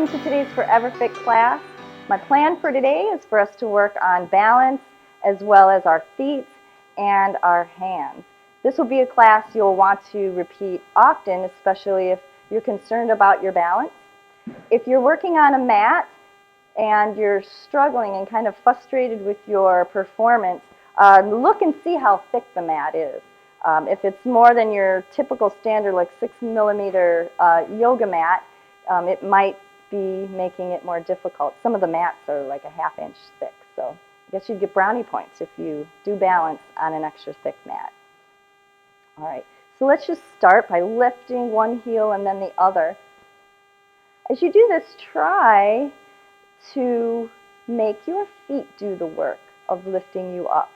Welcome to today's Forever Fit class. My plan for today is for us to work on balance as well as our feet and our hands. This will be a class you'll want to repeat often, especially if you're concerned about your balance. If you're working on a mat and you're struggling and kind of frustrated with your performance, look and see how thick the mat is. If it's more than your typical standard, like 6mm yoga mat, it might be making it more difficult. Some of the mats are like a ½ inch thick, so I guess you'd get brownie points if you do balance on an extra thick mat. All right, so let's just start by lifting one heel and then the other. As you do this, try to make your feet do the work of lifting you up.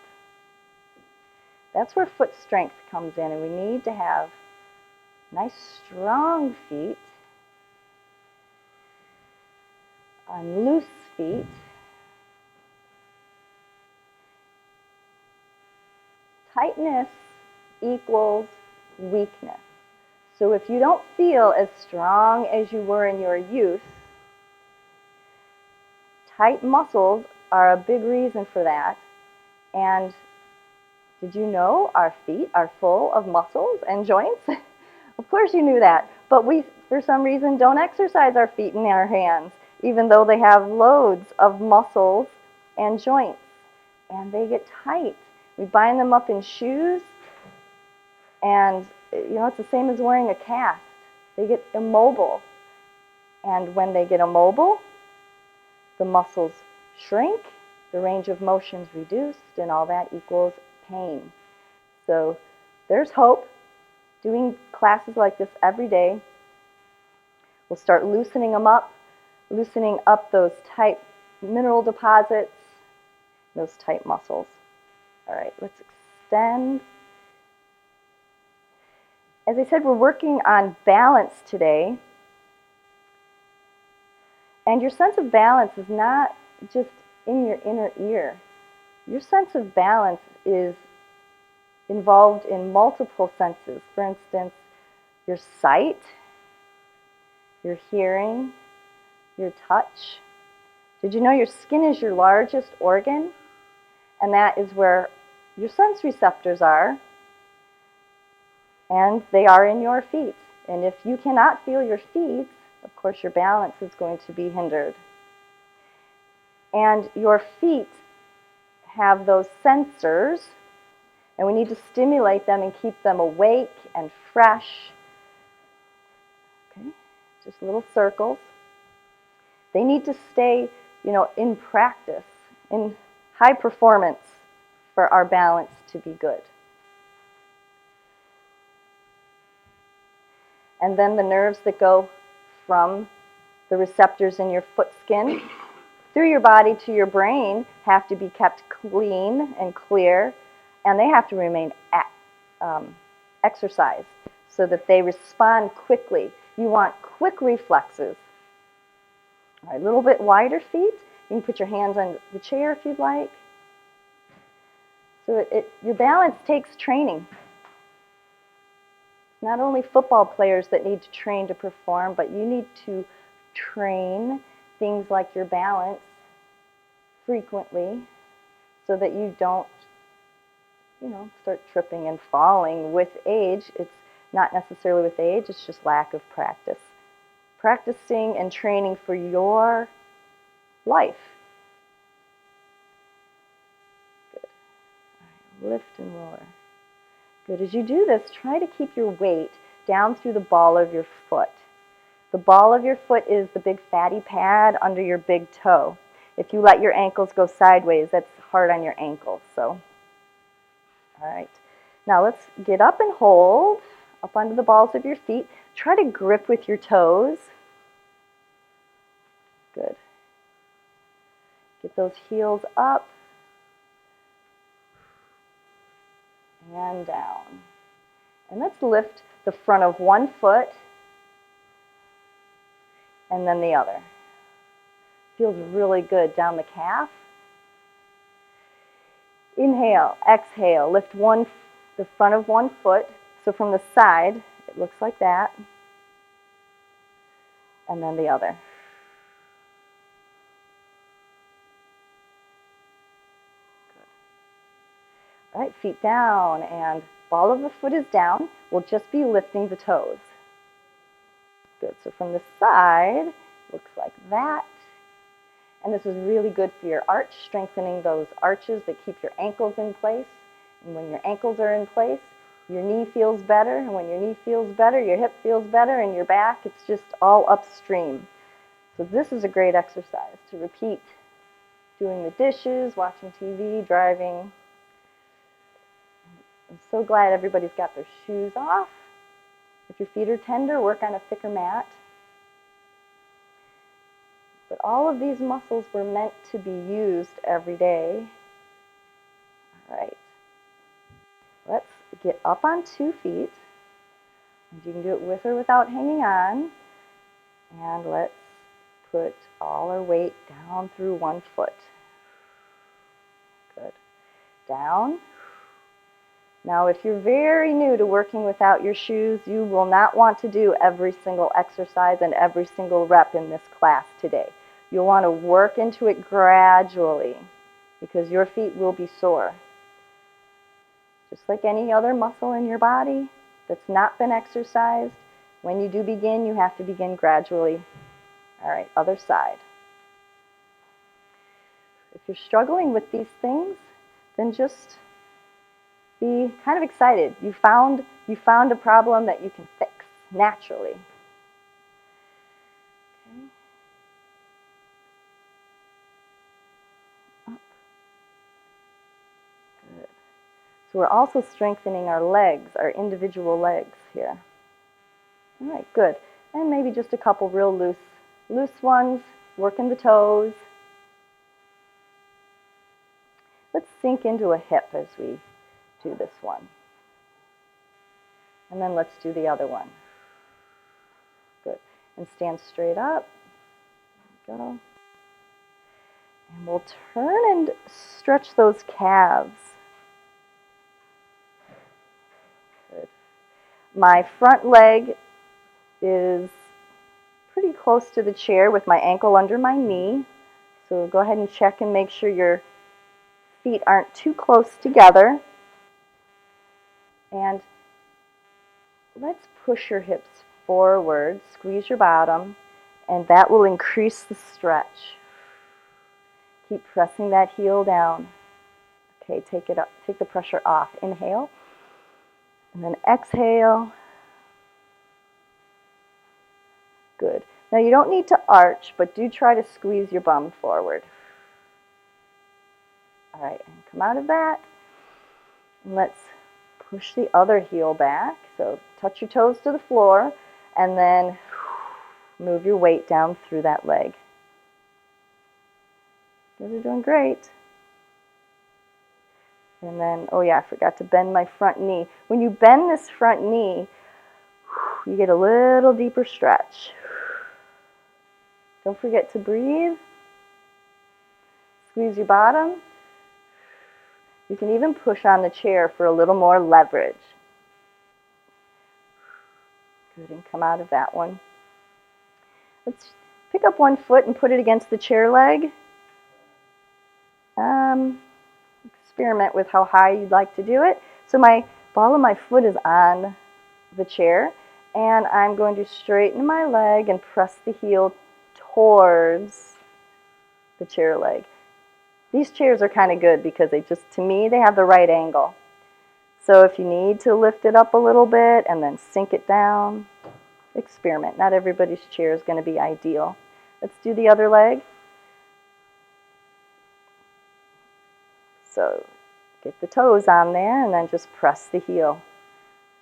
That's where foot strength comes in, and we need to have nice, strong feet on loose feet. Tightness equals weakness. So if you don't feel as strong as you were in your youth, tight muscles are a big reason for that. And did you know our feet are full of muscles and joints? Of course you knew that. But we, for some reason, don't exercise our feet and our hands, even though they have loads of muscles and joints. And they get tight. We bind them up in shoes, and it's the same as wearing a cast. They get immobile. And when they get immobile, the muscles shrink, the range of motion is reduced, and all that equals pain. So there's hope. Doing classes like this every day, we'll start loosening them up, loosening up those tight mineral deposits, those tight muscles. All right, let's extend. As I said, we're working on balance today. And your sense of balance is not just in your inner ear. Your sense of balance is involved in multiple senses. For instance, your sight, your hearing, your touch. Did you know your skin is your largest organ? And that is where your sense receptors are. And they are in your feet. And if you cannot feel your feet, of course your balance is going to be hindered. And your feet have those sensors, and we need to stimulate them and keep them awake and fresh. Okay, just little circles. They need to stay, in practice, in high performance for our balance to be good. And then the nerves that go from the receptors in your foot skin through your body to your brain have to be kept clean and clear, and they have to remain exercised so that they respond quickly. You want quick reflexes. All right, a little bit wider feet. You can put your hands on the chair if you'd like. So your balance takes training. Not only football players that need to train to perform, but you need to train things like your balance frequently so that you don't, start tripping and falling with age. It's not necessarily with age, it's just lack of practice. Practicing and training for your life. Good. All right, lift and lower. Good. As you do this, try to keep your weight down through the ball of your foot. The ball of your foot is the big fatty pad under your big toe. If you let your ankles go sideways, that's hard on your ankles. So, all right. Now let's get up and hold up under the balls of your feet. Try to grip with your toes. Good. Get those heels up and down. And let's lift the front of one foot and then the other. Feels really good down the calf. Inhale, exhale, lift the front of one foot. So from the side, it looks like that. And then the other. All right, feet down, and ball of the foot is down. We'll just be lifting the toes. Good, so from the side, looks like that. And this is really good for your arch, strengthening those arches that keep your ankles in place. And when your ankles are in place, your knee feels better. And when your knee feels better, your hip feels better, and your back, it's just all upstream. So this is a great exercise to repeat. Doing the dishes, watching TV, driving. I'm so glad everybody's got their shoes off. If your feet are tender, work on a thicker mat. But all of these muscles were meant to be used every day. All right. Let's get up on 2 feet. And you can do it with or without hanging on. And let's put all our weight down through 1 foot. Good. Down. Now, if you're very new to working without your shoes, you will not want to do every single exercise and every single rep in this class today. You'll want to work into it gradually because your feet will be sore. Just like any other muscle in your body that's not been exercised, when you do begin, you have to begin gradually. All right, other side. If you're struggling with these things, then just be kind of excited. You found a problem that you can fix naturally. Okay. Up. Good. So we're also strengthening our legs, our individual legs here. All right, good. And maybe just a couple real loose ones, working the toes. Let's sink into a hip as we do this one. And then let's do the other one. Good. And stand straight up. There we go. And we'll turn and stretch those calves. Good. My front leg is pretty close to the chair with my ankle under my knee. So go ahead and check and make sure your feet aren't too close together. And let's push your hips forward, squeeze your bottom, and that will increase the stretch. Keep pressing that heel down. Okay, take it up, take the pressure off. Inhale, and then exhale. Good. Now you don't need to arch, but do try to squeeze your bum forward. All right, and come out of that. And let's push the other heel back. So touch your toes to the floor, and then move your weight down through that leg. You guys are doing great. And then, oh yeah, I forgot to bend my front knee. When you bend this front knee, you get a little deeper stretch. Don't forget to breathe. Squeeze your bottom. You can even push on the chair for a little more leverage. Good, and come out of that one. Let's pick up 1 foot and put it against the chair leg. Experiment with how high you'd like to do it. So my ball of my foot is on the chair, and I'm going to straighten my leg and press the heel towards the chair leg. These chairs are kind of good because to me, they have the right angle. So if you need to lift it up a little bit and then sink it down, experiment. Not everybody's chair is going to be ideal. Let's do the other leg. So get the toes on there and then just press the heel.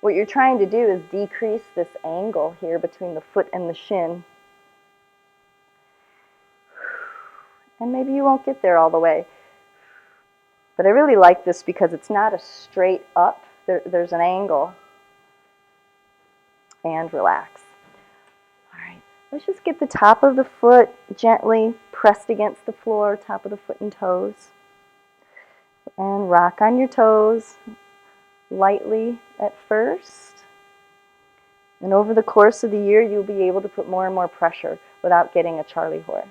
What you're trying to do is decrease this angle here between the foot and the shin. And maybe you won't get there all the way. But I really like this because it's not a straight up. There's an angle. And relax. All right, let's just get the top of the foot gently pressed against the floor, top of the foot and toes. And rock on your toes lightly at first. And over the course of the year, you'll be able to put more and more pressure without getting a Charlie horse.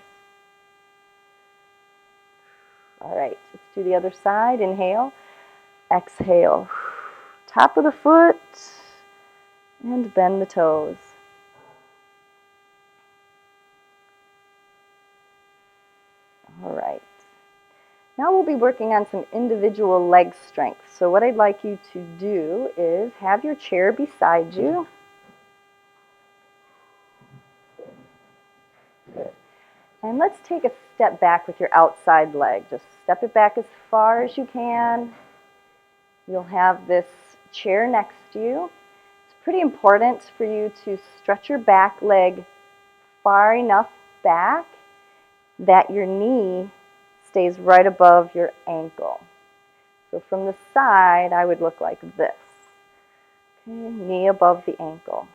All right, let's do the other side. Inhale. Exhale. Top of the foot and bend the toes. All right. Now we'll be working on some individual leg strength. So what I'd like you to do is have your chair beside you. Good. And let's take a step back with your outside leg. Just step it back as far as you can. You'll have this chair next to you. It's pretty important for you to stretch your back leg far enough back that your knee stays right above your ankle. So from the side, I would look like this. Okay, knee above the ankle.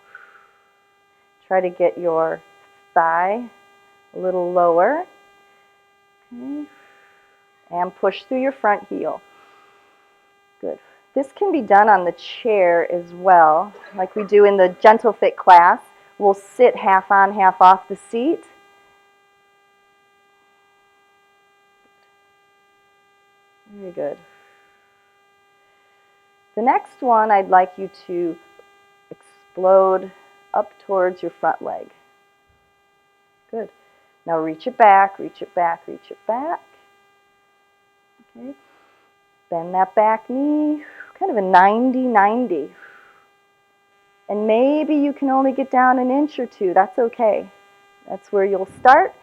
Try to get your thigh a little lower. Okay. And push through your front heel. Good. This can be done on the chair as well, like we do in the Gentle Fit class. We'll sit half on, half off the seat. Very good. The next one, I'd like you to explode up towards your front leg. Good. Now reach it back, reach it back, reach it back. Okay. Bend that back knee, kind of a 90-90. And maybe you can only get down an inch or two. That's okay. That's where you'll start.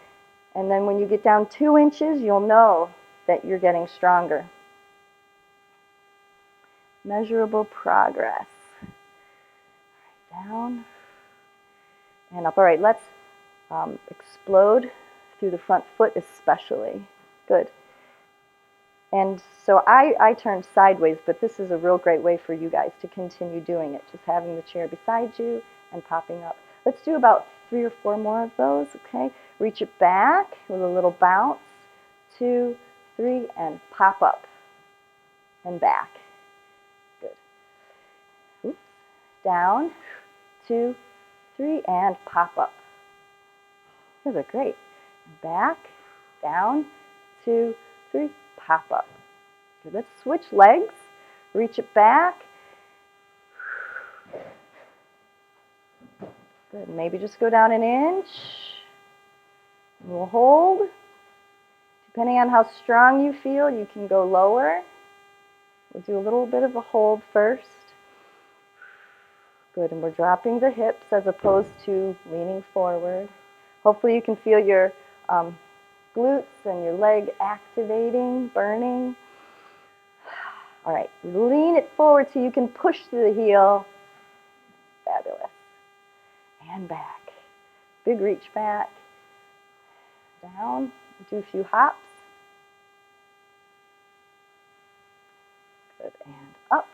And then when you get down 2 inches, you'll know that you're getting stronger. Measurable progress. Down and up. All right, let's explode through the front foot especially. Good. And so I turned sideways, but this is a real great way for you guys to continue doing it, just having the chair beside you and popping up. Let's do about 3 or 4 more of those, okay? Reach it back with a little bounce. 2, 3, and pop up and back. Good. Oops. Down. 2, 3, and pop up. Those are great. Back, down, 2, 3, pop up. Good. Let's switch legs. Reach it back. Good. Maybe just go down an inch. We'll hold. Depending on how strong you feel, you can go lower. We'll do a little bit of a hold first. Good, and we're dropping the hips as opposed to leaning forward. Hopefully you can feel your glutes and your leg activating, burning. All right, lean it forward so you can push through the heel. Fabulous. And back. Big reach back. Down. Do a few hops. Good, and up.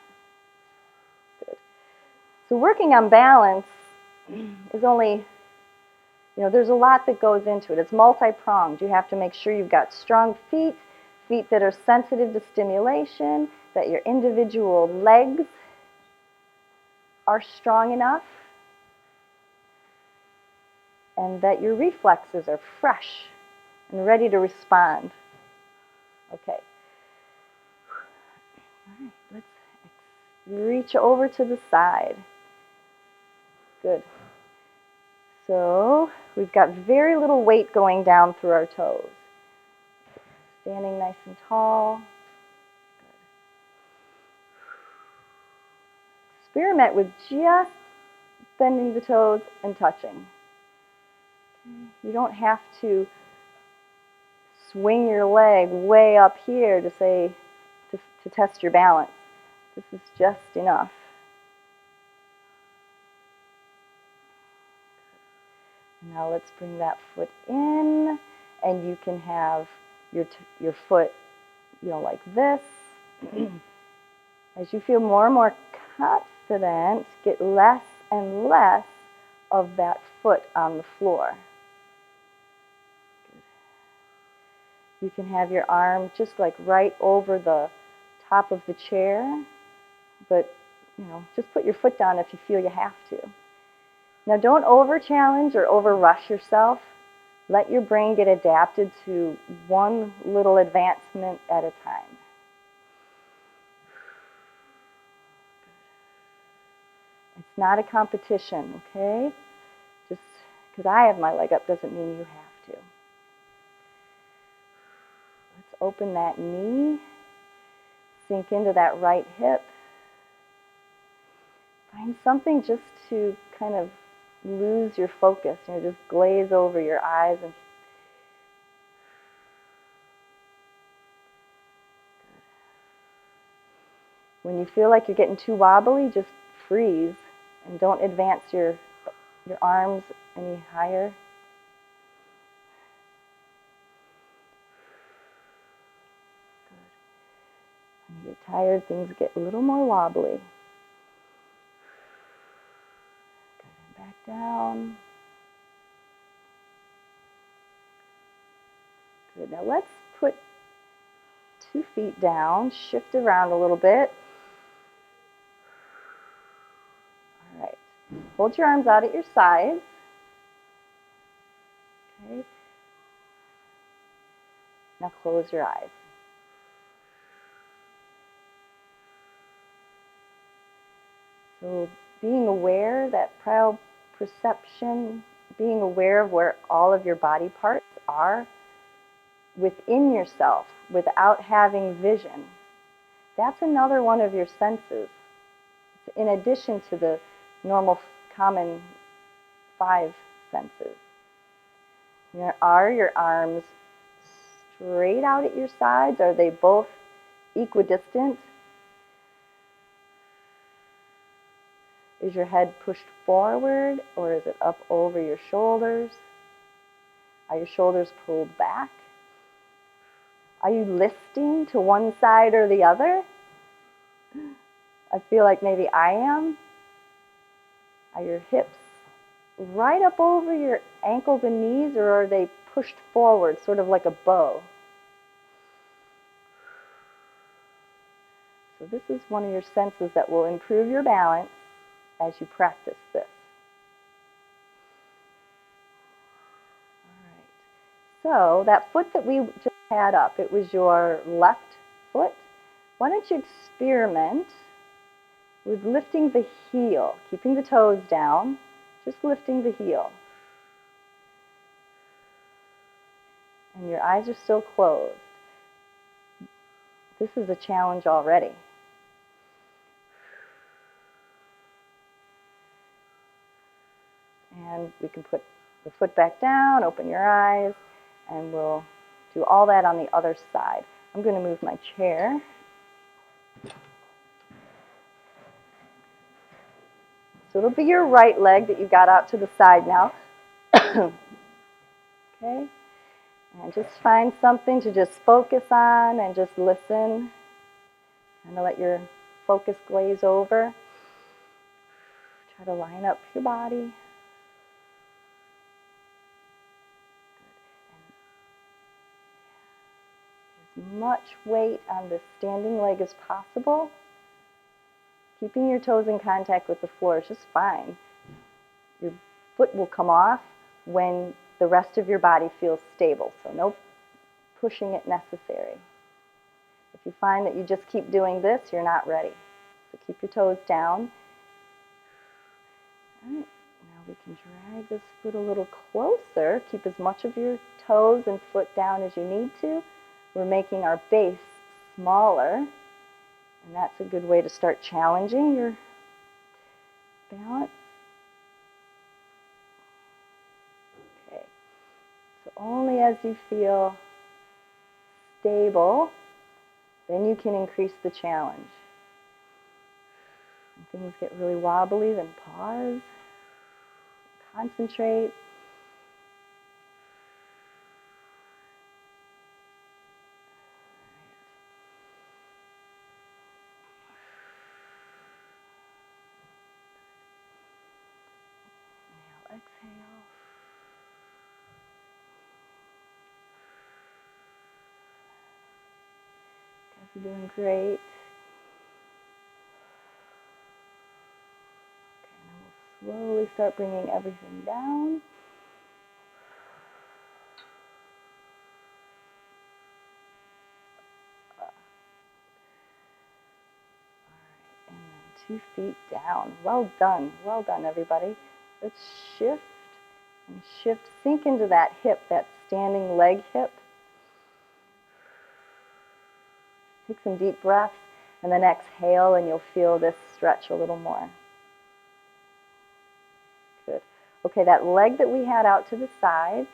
Good. So working on balance is only, there's a lot that goes into it. It's multi-pronged. You have to make sure you've got strong feet, feet that are sensitive to stimulation, that your individual legs are strong enough, and that your reflexes are fresh and ready to respond. Okay. All right, let's reach over to the side. Good. So we've got very little weight going down through our toes. Standing nice and tall. Good. Experiment with just bending the toes and touching. You don't have to swing your leg way up here to test your balance. This is just enough. Now let's bring that foot in, and you can have your foot, like this. As you feel more and more confident, get less and less of that foot on the floor. Good. You can have your arm just like right over the top of the chair, but just put your foot down if you feel you have to. Now don't over-challenge or over-rush yourself. Let your brain get adapted to one little advancement at a time. not a competition, okay? Just because I have my leg up doesn't mean you have to. Let's open that knee, sink into that right hip. Find something just to kind of lose your focus, just glaze over your eyes. And when you feel like you're getting too wobbly, just freeze and don't advance your arms any higher. Good. When you get tired, things get a little more wobbly. Good. And back down. Good. Now let's put 2 feet down, shift around a little bit. All right. Hold your arms out at your sides. Okay. Now close your eyes. So being aware, that proprioception, being aware of where all of your body parts are within yourself without having vision, that's another one of your senses. In addition to the normal common 5 senses. Are your arms straight out at your sides? Are they both equidistant? Is your head pushed forward or is it up over your shoulders? Are your shoulders pulled back? Are you listing to one side or the other? I feel like maybe I am. Are your hips right up over your ankles and knees, or are they pushed forward, sort of like a bow? So this is one of your senses that will improve your balance as you practice this. All right. So that foot that we just had up, it was your left foot. Why don't you experiment with lifting the heel, keeping the toes down, just lifting the heel. And your eyes are still closed. This is a challenge already. And we can put the foot back down, open your eyes, and we'll do all that on the other side. I'm going to move my chair. So it'll be your right leg that you got out to the side now. Okay? And just find something to just focus on and just listen. Kind of let your focus glaze over. Try to line up your body. As much weight on the standing leg as possible. Keeping your toes in contact with the floor is just fine. Your foot will come off when the rest of your body feels stable, so no pushing it necessary. If you find that you just keep doing this, you're not ready. So keep your toes down. All right, now we can drag this foot a little closer. Keep as much of your toes and foot down as you need to. We're making our base smaller, and that's a good way to start challenging your balance. Okay, so only as you feel stable, then you can increase the challenge. When things get really wobbly, then pause, concentrate. Inhale, exhale. Guys are doing great. Okay, now we'll slowly start bringing everything down. All right, and then 2 feet down. Well done, everybody. Let's shift and shift. Sink into that hip, that standing leg hip. Take some deep breaths, and then exhale, and you'll feel this stretch a little more. Good. Okay, that leg that we had out to the side,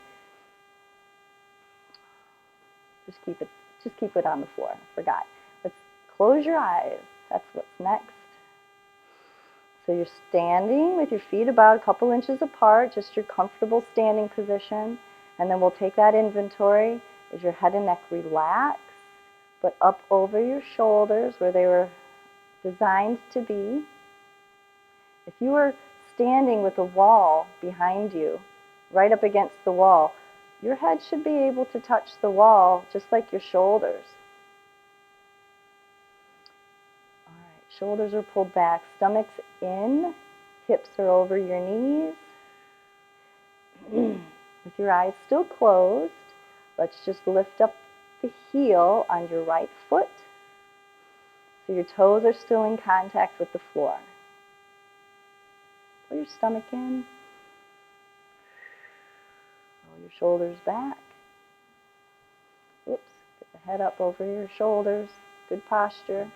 just keep it on the floor. I forgot. Let's close your eyes. That's what's next. So you're standing with your feet about a couple inches apart, just your comfortable standing position. And then we'll take that inventory. Is your head and neck relaxed, but up over your shoulders where they were designed to be? If you were standing with a wall behind you, right up against the wall, your head should be able to touch the wall just like your shoulders. All right, shoulders are pulled back, stomach's in, hips are over your knees. With your eyes still closed, let's just lift up the heel on your right foot so your toes are still in contact with the floor. Pull your stomach in. Roll your shoulders back. Oops, get the head up over your shoulders. Good posture.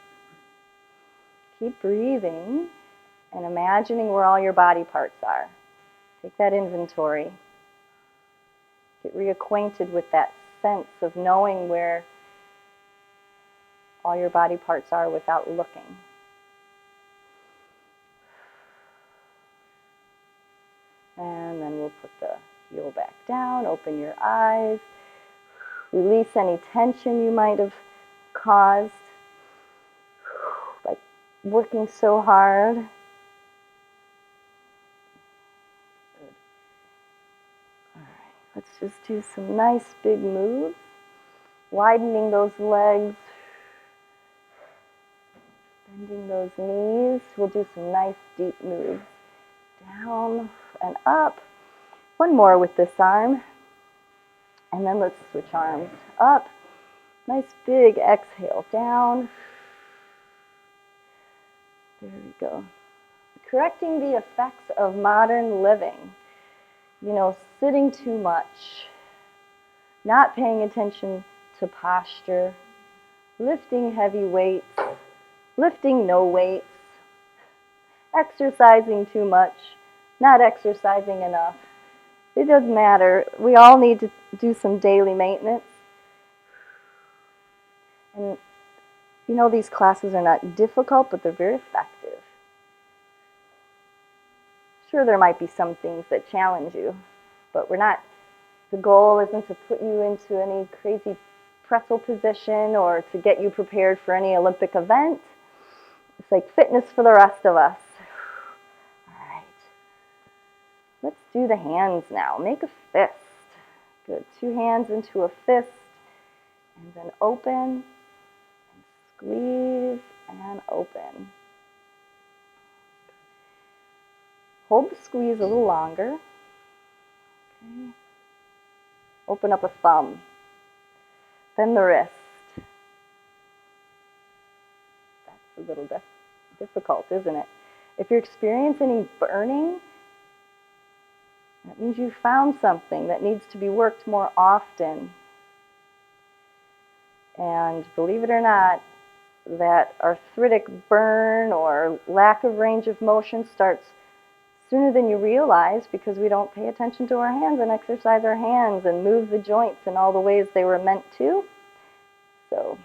Keep breathing and imagining where all your body parts are. Take that inventory. Get reacquainted with that sense of knowing where all your body parts are without looking. And then we'll put the heel back down, open your eyes, release any tension you might have caused by working so hard. Good. All right, let's just do some nice big moves, widening those legs, bending those knees. We'll do some nice deep moves. Down and up. One more with this arm. And then let's switch arms. Up. Nice big exhale. Down. There we go. Correcting the effects of modern living. You know, sitting too much, not paying attention to posture, lifting heavy weights, lifting no weights, exercising too much, not exercising enough. It doesn't matter. We all need to do some daily maintenance. And you know, these classes are not difficult, but they're very effective. Sure, there might be some things that challenge you, but the goal isn't to put you into any crazy pretzel position or to get you prepared for any Olympic event. It's like fitness for the rest of us. All right. Let's do the hands now. Make a fist. Good. 2 hands into a fist. And then open, and squeeze, and open. Hold the squeeze a little longer. Okay. Open up a thumb. Then the wrist. That's a little difficult, isn't it? If you're experiencing burning, that means you found something that needs to be worked more often. And believe it or not, that arthritic burn or lack of range of motion starts sooner than you realize because we don't pay attention to our hands and exercise our hands and move the joints in all the ways they were meant to. So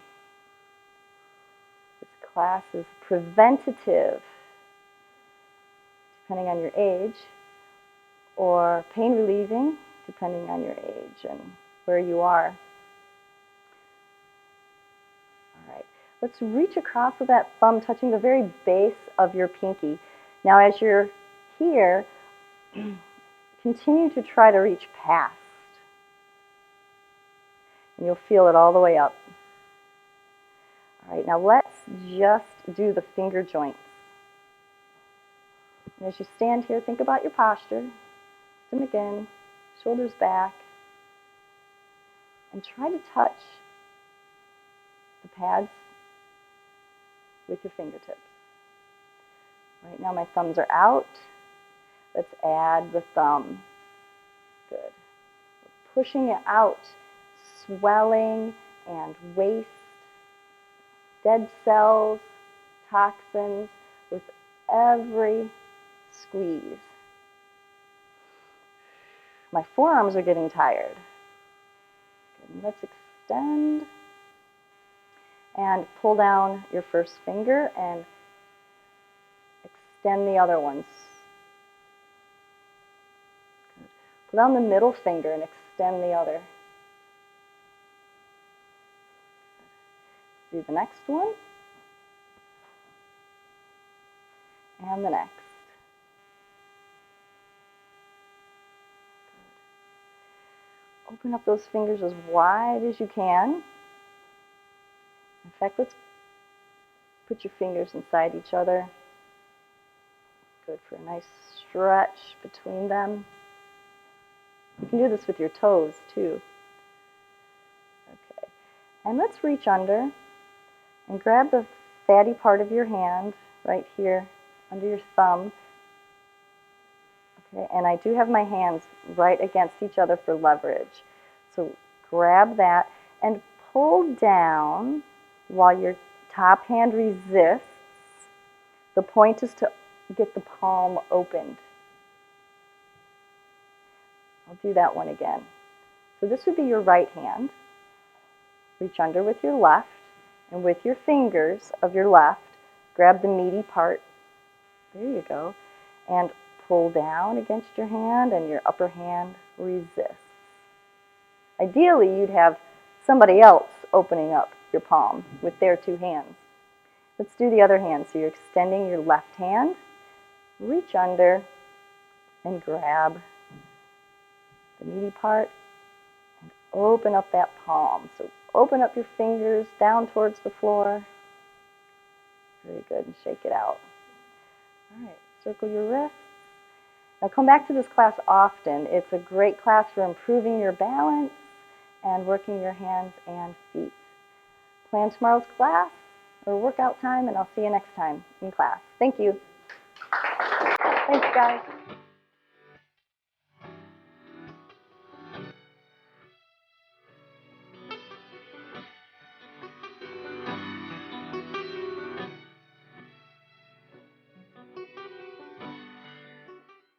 this class is preventative, depending on your age, or pain relieving, depending on your age and where you are. All right, let's reach across with that thumb touching the very base of your pinky. Now as you're here, continue to try to reach past. And you'll feel it all the way up. All right, now let's just do the finger joints. And as you stand here, think about your posture. Stomach in, shoulders back. And try to touch the pads with your fingertips. Right now my thumbs are out. Let's add the thumb. Good. Pushing it out, swelling and waste, dead cells, toxins with every squeeze. My forearms are getting tired. Good. Let's extend and pull down your first finger and extend the other ones. Good. Pull down the middle finger and extend the other. Good. Do the next one. And the next. Good. Open up those fingers as wide as you can. In fact, let's put your fingers inside each other. Good for a nice stretch between them. You can do this with your toes too. Okay, and let's reach under and grab the fatty part of your hand right here under your thumb. Okay, and I do have my hands right against each other for leverage. So grab that and pull down while your top hand resists. The point is to get the palm opened. I'll do that one again. So this would be your right hand. Reach under with your left, and with your fingers of your left, grab the meaty part. There you go. And pull down against your hand, and your upper hand resists. Ideally, you'd have somebody else opening up your palm with their two hands. Let's do the other hand. So you're extending your left hand, reach under, and grab the meaty part, and open up that palm. So open up your fingers down towards the floor. Very good, and shake it out. All right, circle your wrists. Now come back to this class often. It's a great class for improving your balance and working your hands and feet. Plan tomorrow's class or workout time, and I'll see you next time in class. Thank you. Thanks, guys.